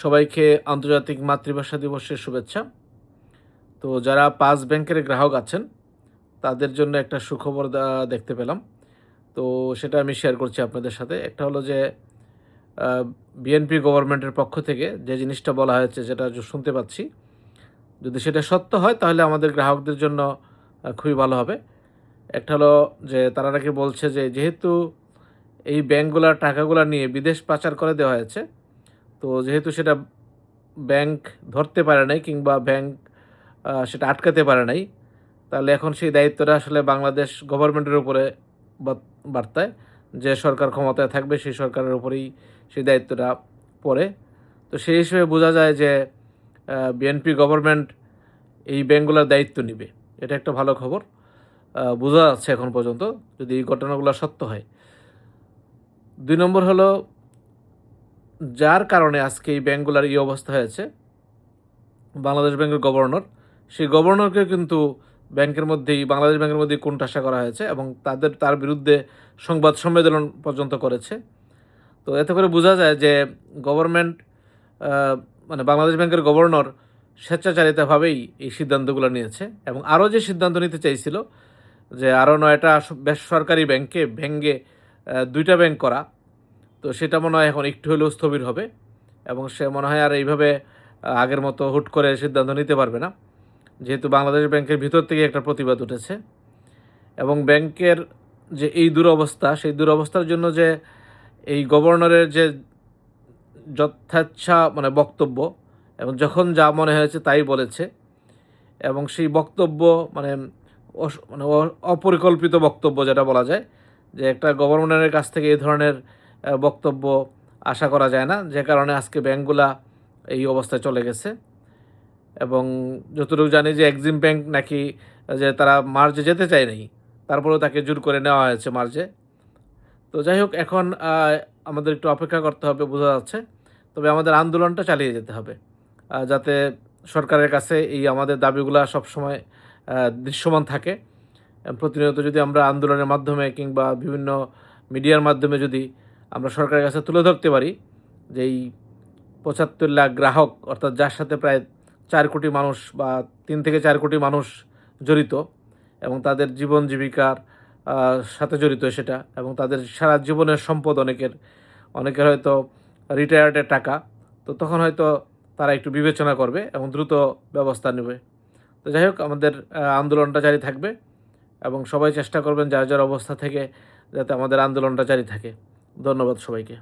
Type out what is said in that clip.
সবাইকে আন্তর্জাতিক মাতৃভাষা দিবসের শুভেচ্ছা। তো যারা পাঁচ ব্যাংকের গ্রাহক আছেন তাদের জন্য একটা সুখবর দেখতে পেলাম। তো সেটা আমি শেয়ার করছি আপনাদের সাথে। একটা হলো যে বিএনপি গভর্নমেন্টের পক্ষ থেকে যে জিনিসটা বলা হয়েছে যেটা শুনতে পাচ্ছি, যদি সেটা সত্য হয় তাহলে আমাদের গ্রাহকদের জন্য খুবই ভালো হবে। একটা হলো যে তারা নাকি বলছে যে যেহেতু এই ব্যাংকগুলার টাকাগুলা নিয়ে বিদেশ পাচার করে দেওয়া হয়েছে, তো যেহেতু সেটা ব্যাংক ধরতে পারে নাই কিংবা ব্যাংক সেটা আটকাতে পারে নাই, তাহলে এখন সেই দায়িত্বটা আসলে বাংলাদেশ গভর্নমেন্টের উপরে বার্তায় যে সরকার ক্ষমতায় থাকবে সেই সরকারের উপরেই সেই দায়িত্বটা পড়ে। তো সেই হিসেবে বোঝা যায় যে বিএনপি গভর্নমেন্ট এই ব্যাংকগুলোর দায়িত্ব নিবে। এটা একটা ভালো খবর বোঝা যাচ্ছে এখন পর্যন্ত, যদি এই ঘটনাগুলো সত্য হয়। ২ নম্বর হলো, যার কারণে আজকে এই ব্যাংকগুলোর এই অবস্থা হয়েছে, বাংলাদেশ ব্যাংকের গভর্নর, সেই গভর্নরকে কিন্তু ব্যাংকের মধ্যেই বাংলাদেশ ব্যাংকের মধ্যেই কোণঠাসা করা হয়েছে এবং তার বিরুদ্ধে সংবাদ সম্মেলন পর্যন্ত করেছে। তো এতে করে বোঝা যায় যে গভর্নমেন্ট মানে বাংলাদেশ ব্যাংকের গভর্নর স্বেচ্ছাচারিতাভাবেই এই সিদ্ধান্তগুলো নিয়েছে এবং আরও যে সিদ্ধান্ত নিতে চাইছিল যে আরও ৯টা বেসরকারি ব্যাংকে ভেঙে ২টা ব্যাংক করা, তো সেটা মনে হয় এখন একটু হলেও স্থবির হবে এবং সে মনে হয় আর এইভাবে আগের মতো হুট করে সিদ্ধান্ত নিতে পারবে না, যেহেতু বাংলাদেশ ব্যাংকের ভিতর থেকে একটা প্রতিবাদ উঠেছে। এবং ব্যাংকের যে এই দুরবস্থা, সেই দুরবস্থার জন্য যে এই গভর্নরের যে যথেচ্ছা মানে বক্তব্য এবং যখন যা মনে হয়েছে তাই বলেছে, এবং সেই বক্তব্য মানে মানে অপরিকল্পিত বক্তব্য যেটা বলা যায়, যে একটা গভর্নরের কাছ থেকে এই ধরনের বক্তব্য আশা করা যায় না, যে কারণে আজকে ব্যাংকগুলা এই অবস্থায় চলে গেছে। এবং যতটুকু জানি যে এক্সিম ব্যাংক নাকি যে তারা মার্জে যেতে চায় নাই, তারপরেও তাকে জোর করে নেওয়া হয়েছে মার্জে। তো যাই হোক, এখন আমাদের একটু অপেক্ষা করতে হবে, বোঝা যাচ্ছে। তবে আমাদের আন্দোলনটা চালিয়ে যেতে হবে যাতে সরকারের কাছে এই আমাদের দাবিগুলা সবসময় দৃশ্যমান থাকে। প্রতিনিয়ত যদি আমরা আন্দোলনের মাধ্যমে কিংবা বিভিন্ন মিডিয়ার মাধ্যমে যদি আমরা সরকারের কাছে তুলে ধরতে পারি যে এই ৭৫ লাখ গ্রাহক, অর্থাৎ যার সাথে প্রায় ৪ কোটি মানুষ বা ৩ থেকে ৪ কোটি মানুষ জড়িত এবং তাদের জীবন জীবিকার সাথে জড়িত সেটা, এবং তাদের সারা জীবনের সম্পদ অনেকের হয়তো রিটায়ার্ডের টাকা, তো তখন হয়তো তারা একটু বিবেচনা করবে এবং দ্রুত ব্যবস্থা নেবে। তো যাই হোক, আমাদের আন্দোলনটা জারি থাকবে এবং সবাই চেষ্টা করবেন যার যার অবস্থা থেকে যাতে আমাদের আন্দোলনটা জারি থাকে। ধন্যবাদ সবাইকে।